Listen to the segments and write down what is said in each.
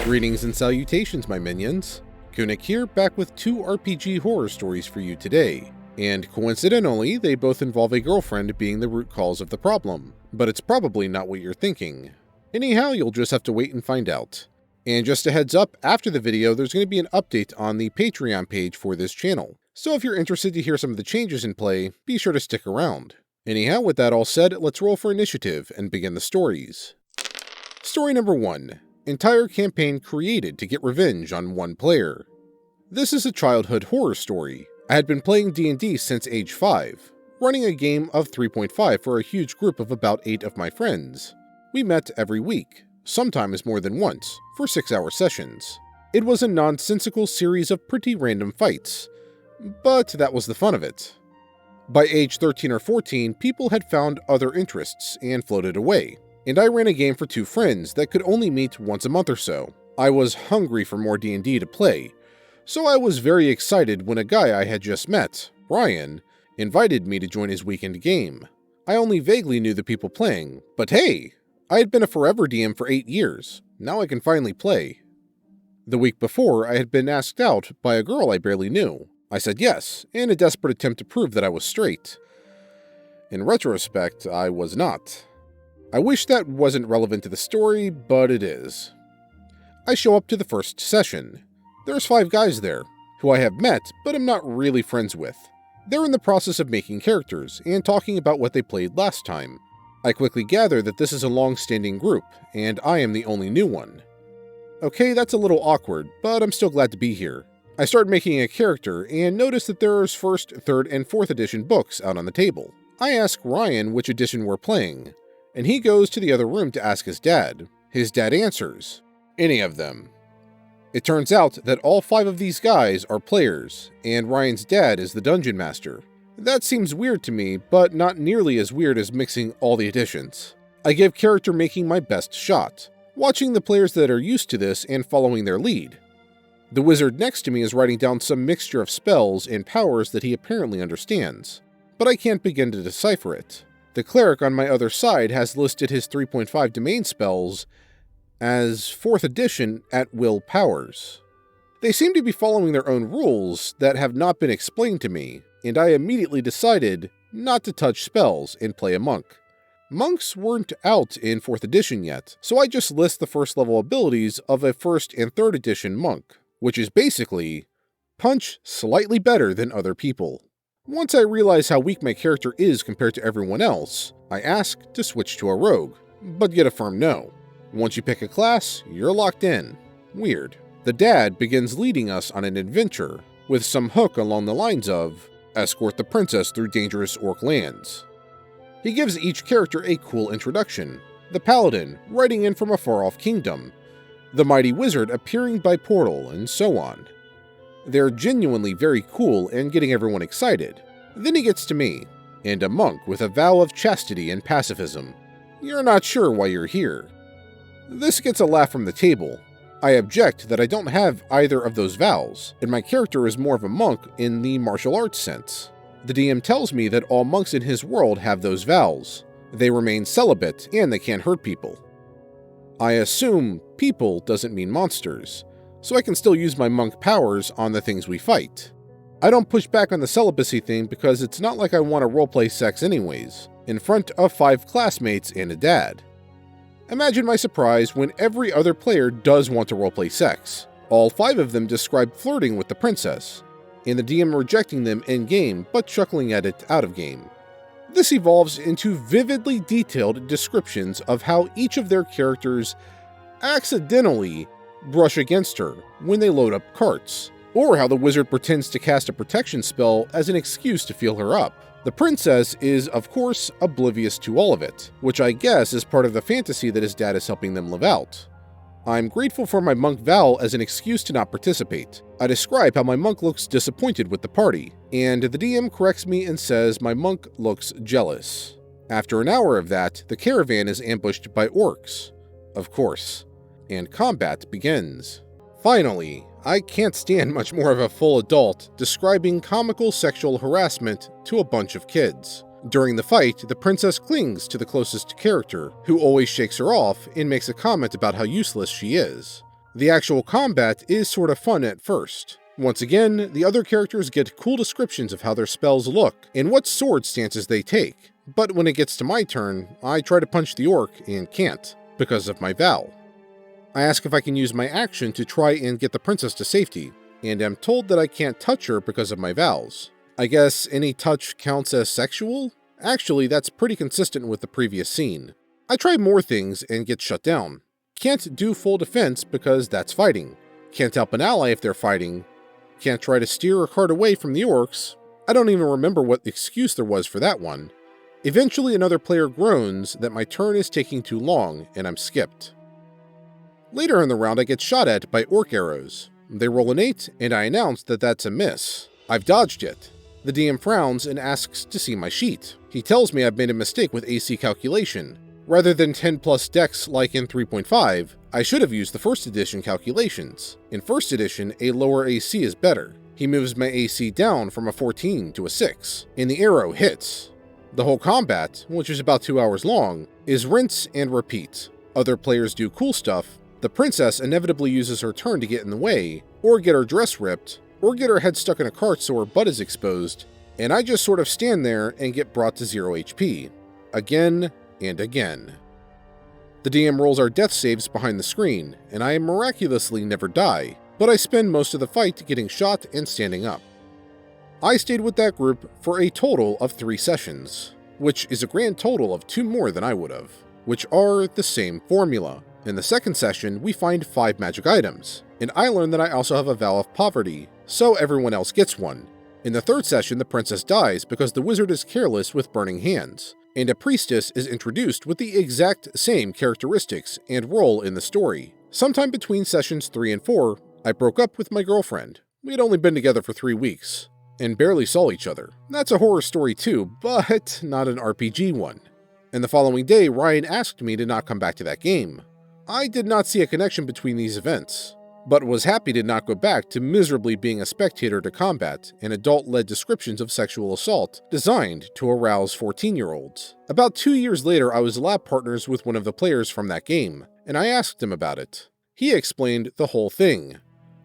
Greetings and salutations, my minions. Kunic here, back with 2 RPG horror stories for you today. And coincidentally, they both involve a girlfriend being the root cause of the problem. But it's probably not what you're thinking. Anyhow, you'll just have to wait and find out. And just a heads up, after the video, there's going to be an update on the Patreon page for this channel. So if you're interested to hear some of the changes in play, be sure to stick around. Anyhow, with that all said, let's roll for initiative and begin the stories. Story number 1. Entire campaign created to get revenge on one player. This is a childhood horror story. I had been playing D&D since age 5, running a game of 3.5 for a huge group of about 8 of my friends. We met every week, sometimes more than once, for 6-hour sessions. It was a nonsensical series of pretty random fights, but that was the fun of it. By age 13 or 14, people had found other interests and floated away, and I ran a game for 2 friends that could only meet once a month or so. I was hungry for more D&D to play, so I was very excited when a guy I had just met, Ryan, invited me to join his weekend game. I only vaguely knew the people playing, but hey, I had been a forever DM for 8 years. Now I can finally play. The week before, I had been asked out by a girl I barely knew. I said yes, in a desperate attempt to prove that I was straight. In retrospect, I was not. I wish that wasn't relevant to the story, but it is. I show up to the first session. There's 5 guys there, who I have met, but am not really friends with. They're in the process of making characters, and talking about what they played last time. I quickly gather that this is a long-standing group, and I am the only new one. Okay, that's a little awkward, but I'm still glad to be here. I start making a character, and notice that there's 1st, 3rd, and 4th edition books out on the table. I ask Ryan which edition we're playing, and he goes to the other room to ask his dad. His dad answers, "Any of them." It turns out that all 5 of these guys are players, and Ryan's dad is the dungeon master. That seems weird to me, but not nearly as weird as mixing all the editions. I give character making my best shot, watching the players that are used to this and following their lead. The wizard next to me is writing down some mixture of spells and powers that he apparently understands, but I can't begin to decipher it. The cleric on my other side has listed his 3.5 domain spells as 4th edition at-will powers. They seem to be following their own rules that have not been explained to me, and I immediately decided not to touch spells and play a monk. Monks weren't out in 4th edition yet, so I just list the 1st level abilities of a 1st and 3rd edition monk, which is basically punch slightly better than other people. Once I realize how weak my character is compared to everyone else, I ask to switch to a rogue, but get a firm no. Once you pick a class, you're locked in. Weird. The dad begins leading us on an adventure, with some hook along the lines of, escort the princess through dangerous orc lands. He gives each character a cool introduction, the paladin riding in from a far-off kingdom, the mighty wizard appearing by portal, and so on. They're genuinely very cool and getting everyone excited. Then he gets to me, and a monk with a vow of chastity and pacifism. You're not sure why you're here. This gets a laugh from the table. I object that I don't have either of those vows, and my character is more of a monk in the martial arts sense. The DM tells me that all monks in his world have those vows. They remain celibate, and they can't hurt people. I assume people doesn't mean monsters, so I can still use my monk powers on the things we fight. I don't push back on the celibacy thing because it's not like I want to roleplay sex anyways, in front of 5 classmates and a dad. Imagine my surprise when every other player does want to roleplay sex. All 5 of them describe flirting with the princess, and the DM rejecting them in-game but chuckling at it out-of-game. This evolves into vividly detailed descriptions of how each of their characters accidentally brush against her when they load up carts, or how the wizard pretends to cast a protection spell as an excuse to feel her up. The princess is, of course, oblivious to all of it, which I guess is part of the fantasy that his dad is helping them live out. I'm grateful for my monk vow as an excuse to not participate. I describe how my monk looks disappointed with the party, and the DM corrects me and says my monk looks jealous. After an hour of that, the caravan is ambushed by orcs, of course, and combat begins. Finally, I can't stand much more of a full adult describing comical sexual harassment to a bunch of kids. During the fight, the princess clings to the closest character, who always shakes her off and makes a comment about how useless she is. The actual combat is sort of fun at first. Once again, the other characters get cool descriptions of how their spells look and what sword stances they take, but when it gets to my turn, I try to punch the orc and can't, because of my vow. I ask if I can use my action to try and get the princess to safety, and am told that I can't touch her because of my vows. I guess any touch counts as sexual? Actually, that's pretty consistent with the previous scene. I try more things and get shut down. Can't do full defense because that's fighting. Can't help an ally if they're fighting. Can't try to steer a cart away from the orcs. I don't even remember what excuse there was for that one. Eventually another player groans that my turn is taking too long and I'm skipped. Later in the round I get shot at by orc arrows. They roll an 8 and I announce that that's a miss. I've dodged it. The DM frowns and asks to see my sheet. He tells me I've made a mistake with AC calculation. Rather than 10 plus dex like in 3.5, I should have used the first edition calculations. In first edition, a lower AC is better. He moves my AC down from a 14 to a 6, and the arrow hits. The whole combat, which is about 2 hours long, is rinse and repeat. Other players do cool stuff. The princess inevitably uses her turn to get in the way, or get her dress ripped, or get her head stuck in a cart so her butt is exposed, and I just sort of stand there and get brought to 0 HP. Again and again. The DM rolls our death saves behind the screen, and I miraculously never die, but I spend most of the fight getting shot and standing up. I stayed with that group for a total of 3 sessions, which is a grand total of 2 more than I would have, which are the same formula. In the second session, we find 5 magic items, and I learn that I also have a vow of poverty, so everyone else gets one. In the third session, the princess dies because the wizard is careless with burning hands, and a priestess is introduced with the exact same characteristics and role in the story. Sometime between sessions 3 and 4, I broke up with my girlfriend. We had only been together for 3 weeks, and barely saw each other. That's a horror story too, but not an RPG one. And the following day, Ryan asked me to not come back to that game. I did not see a connection between these events, but was happy to not go back to miserably being a spectator to combat and adult-led descriptions of sexual assault designed to arouse 14-year-olds. About 2 years later, I was lab partners with one of the players from that game, and I asked him about it. He explained the whole thing.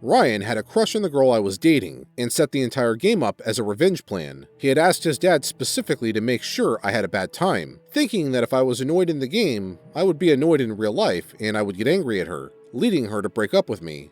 Ryan had a crush on the girl I was dating, and set the entire game up as a revenge plan. He had asked his dad specifically to make sure I had a bad time, thinking that if I was annoyed in the game, I would be annoyed in real life and I would get angry at her, leading her to break up with me.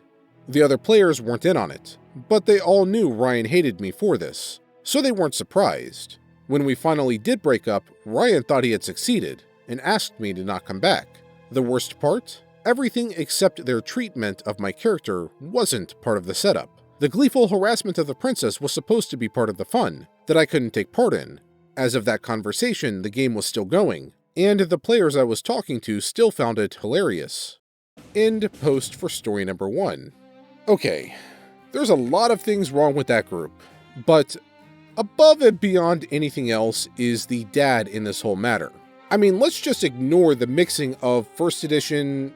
The other players weren't in on it, but they all knew Ryan hated me for this, so they weren't surprised. When we finally did break up, Ryan thought he had succeeded, and asked me to not come back. The worst part? Everything except their treatment of my character wasn't part of the setup. The gleeful harassment of the princess was supposed to be part of the fun, that I couldn't take part in. As of that conversation, the game was still going, and the players I was talking to still found it hilarious. End post for story number 1. Okay, there's a lot of things wrong with that group, but above and beyond anything else is the dad in this whole matter. I mean, let's just ignore the mixing of 1st edition,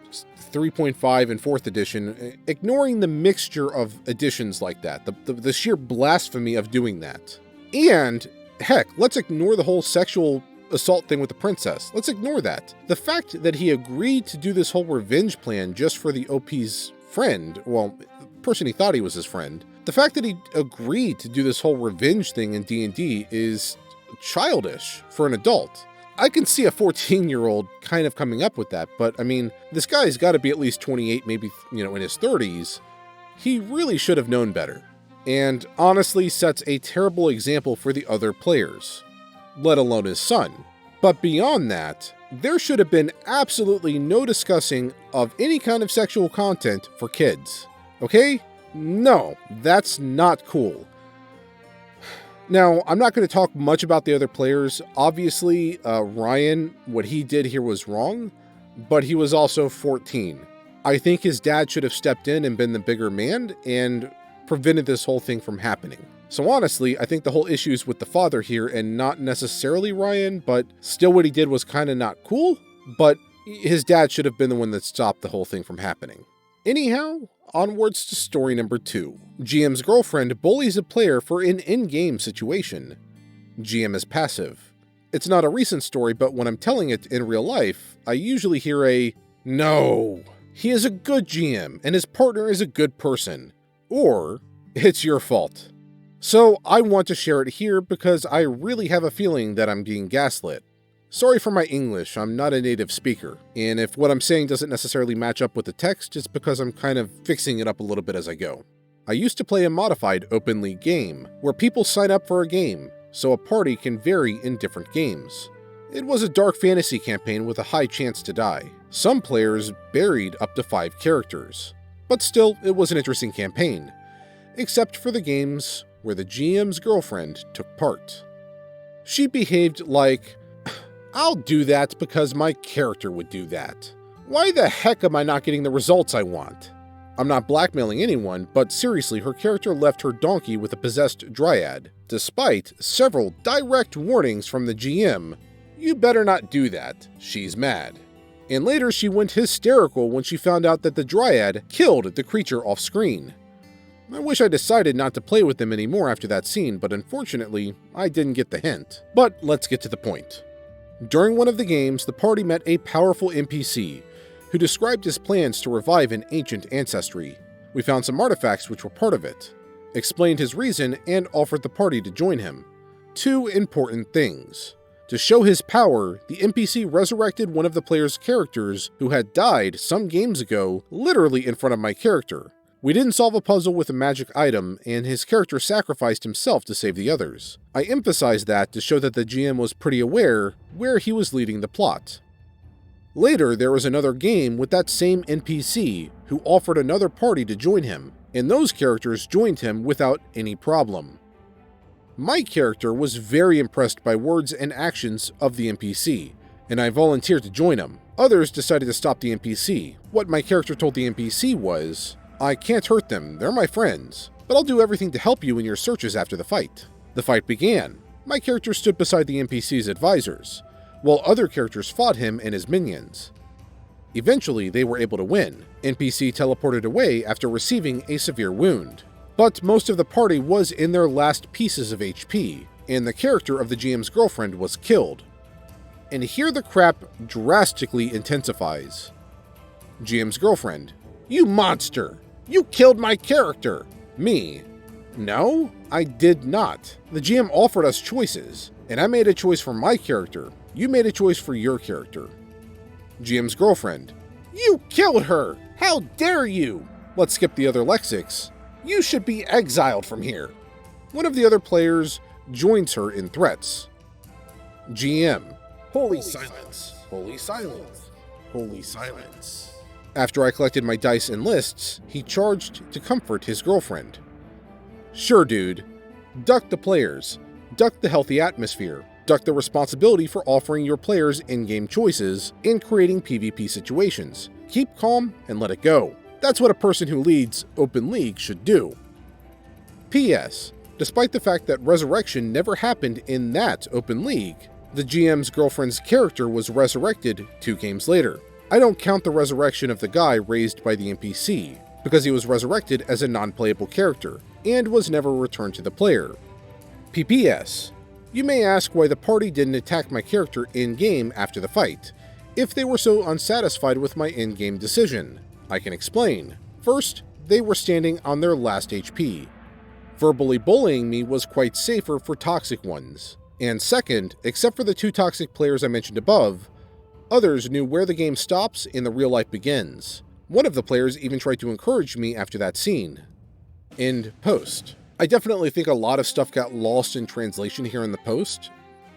3.5, and 4th edition, ignoring the mixture of editions like that, the sheer blasphemy of doing that. And, heck, let's ignore the whole sexual assault thing with the princess. Let's ignore that. The fact that he agreed to do this whole revenge plan just for the OP's friend, well, the person he thought he was his friend, the fact that he agreed to do this whole revenge thing in D&D is childish for an adult. I can see a 14-year-old kind of coming up with that, but I mean, this guy's got to be at least 28, maybe, in his 30s. He really should have known better, and honestly sets a terrible example for the other players, let alone his son. But beyond that, there should have been absolutely no discussing of any kind of sexual content for kids. Okay? No, that's not cool. Now, I'm not going to talk much about the other players. Obviously, Ryan, what he did here was wrong, but he was also 14. I think his dad should have stepped in and been the bigger man and prevented this whole thing from happening. So honestly, I think the whole issue is with the father here and not necessarily Ryan, but still what he did was kind of not cool, but his dad should have been the one that stopped the whole thing from happening. Anyhow, onwards to story number 2. GM's girlfriend bullies a player for an in-game situation. GM is passive. It's not a recent story, but when I'm telling it in real life, I usually hear a, "No, he is a good GM and his partner is a good person, or it's your fault. So I want to share it here because I really have a feeling that I'm being gaslit. Sorry for my English, I'm not a native speaker, and if what I'm saying doesn't necessarily match up with the text, it's because I'm kind of fixing it up a little bit as I go. I used to play a modified open league game, where people sign up for a game, so a party can vary in different games. It was a dark fantasy campaign with a high chance to die. Some players buried up to 5 characters. But still, it was an interesting campaign, except for the games where the GM's girlfriend took part. She behaved like, I'll do that because my character would do that. Why the heck am I not getting the results I want? I'm not blackmailing anyone, but seriously, her character left her donkey with a possessed dryad, despite several direct warnings from the GM. You better not do that, she's mad. And later she went hysterical when she found out that the dryad killed the creature off screen. I wish I decided not to play with them anymore after that scene, but unfortunately, I didn't get the hint. But let's get to the point. During one of the games, the party met a powerful NPC, who described his plans to revive an ancient ancestry. We found some artifacts which were part of it, explained his reason, and offered the party to join him. 2 important things. To show his power, the NPC resurrected one of the player's characters who had died some games ago, literally in front of my character. We didn't solve a puzzle with a magic item, and his character sacrificed himself to save the others. I emphasized that to show that the GM was pretty aware where he was leading the plot. Later, there was another game with that same NPC who offered another party to join him, and those characters joined him without any problem. My character was very impressed by words and actions of the NPC, and I volunteered to join him. Others decided to stop the NPC. What my character told the NPC was, I can't hurt them, they're my friends, but I'll do everything to help you in your searches after the fight. The fight began. My character stood beside the NPC's advisors, while other characters fought him and his minions. Eventually, they were able to win. NPC teleported away after receiving a severe wound. But most of the party was in their last pieces of HP, and the character of the GM's girlfriend was killed. And here the crap drastically intensifies. GM's girlfriend, you monster! You killed my character! Me, no, I did not. The GM offered us choices, and I made a choice for my character. You made a choice for your character. GM's girlfriend, you killed her! How dare you! Let's skip the other lexics. You should be exiled from here. One of the other players joins her in threats. GM, holy silence, holy silence, holy silence. After I collected my dice and lists, he charged to comfort his girlfriend. Sure, dude. Duck the players. Duck the healthy atmosphere. Duck the responsibility for offering your players in-game choices and creating PvP situations. Keep calm and let it go. That's what a person who leads Open League should do. P.S. Despite the fact that resurrection never happened in that Open League, the GM's girlfriend's character was resurrected 2 games later. I don't count the resurrection of the guy raised by the NPC, because he was resurrected as a non-playable character, and was never returned to the player. P.P.S. You may ask why the party didn't attack my character in-game after the fight, if they were so unsatisfied with my in-game decision. I can explain. First, they were standing on their last HP. Verbally bullying me was quite safer for toxic ones. And second, except for the 2 toxic players I mentioned above, others knew where the game stops and the real life begins. One of the players even tried to encourage me after that scene. End post. I definitely think a lot of stuff got lost in translation here in the post,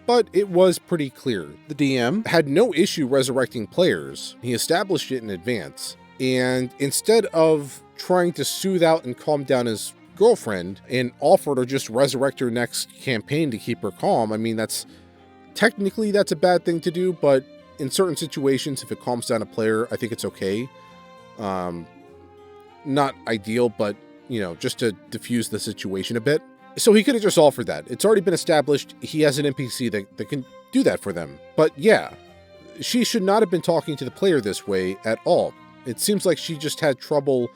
but it was pretty clear. The DM had no issue resurrecting players. He established it in advance, and instead of trying to soothe out and calm down his girlfriend and offer to just resurrect her next campaign to keep her calm, I mean, that's a bad thing to do, but in certain situations, if it calms down a player, I think it's okay. Not ideal, but, just to diffuse the situation a bit. So he could have just offered that. It's already been established. He has an NPC that can do that for them. But yeah, she should not have been talking to the player this way at all. It seems like she just had trouble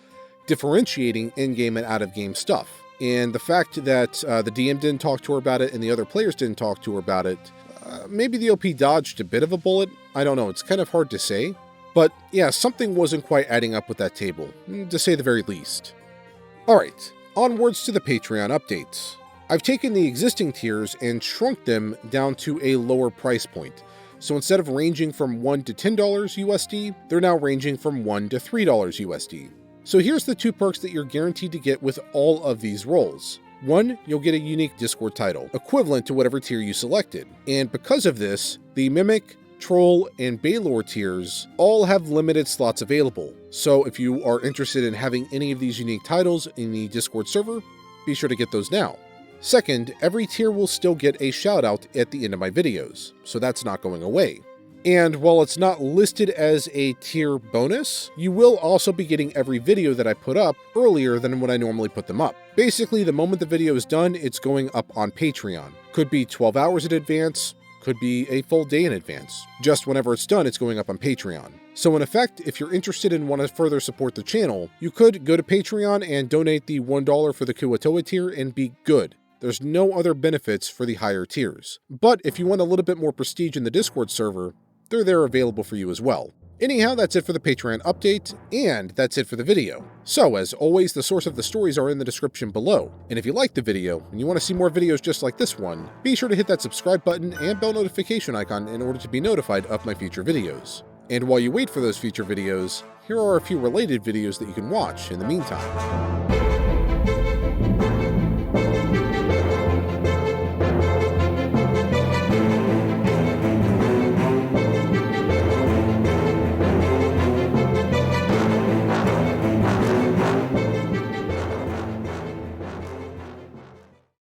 differentiating in-game and out-of-game stuff. And the fact that the DM didn't talk to her about it and the other players didn't talk to her about it, maybe the OP dodged a bit of a bullet. I don't know. It's kind of hard to say. But yeah, something wasn't quite adding up with that table, to say the very least. Alright, onwards to the Patreon updates. I've taken the existing tiers and shrunk them down to a lower price point. So instead of ranging from $1 to $10 USD, they're now ranging from $1 to $3 USD. So here's the 2 perks that you're guaranteed to get with all of these roles. 1, you'll get a unique Discord title, equivalent to whatever tier you selected. And because of this, the Mimic, Troll, and Baylor tiers all have limited slots available. So if you are interested in having any of these unique titles in the Discord server, be sure to get those now. Second, every tier will still get a shout out at the end of my videos, so that's not going away. And while it's not listed as a tier bonus, you will also be getting every video that I put up earlier than when I normally put them up. Basically, the moment the video is done, it's going up on Patreon. Could be 12 hours in advance, could be a full day in advance. Just whenever it's done, it's going up on Patreon. So in effect, if you're interested and want to further support the channel, you could go to Patreon and donate the $1 for the Kuatoa tier and be good. There's no other benefits for the higher tiers. But if you want a little bit more prestige in the Discord server, they're there available for you as well. Anyhow, that's it for the Patreon update, and that's it for the video. So, as always, the source of the stories are in the description below, and if you liked the video, and you want to see more videos just like this one, be sure to hit that subscribe button and bell notification icon in order to be notified of my future videos. And while you wait for those future videos, here are a few related videos that you can watch in the meantime.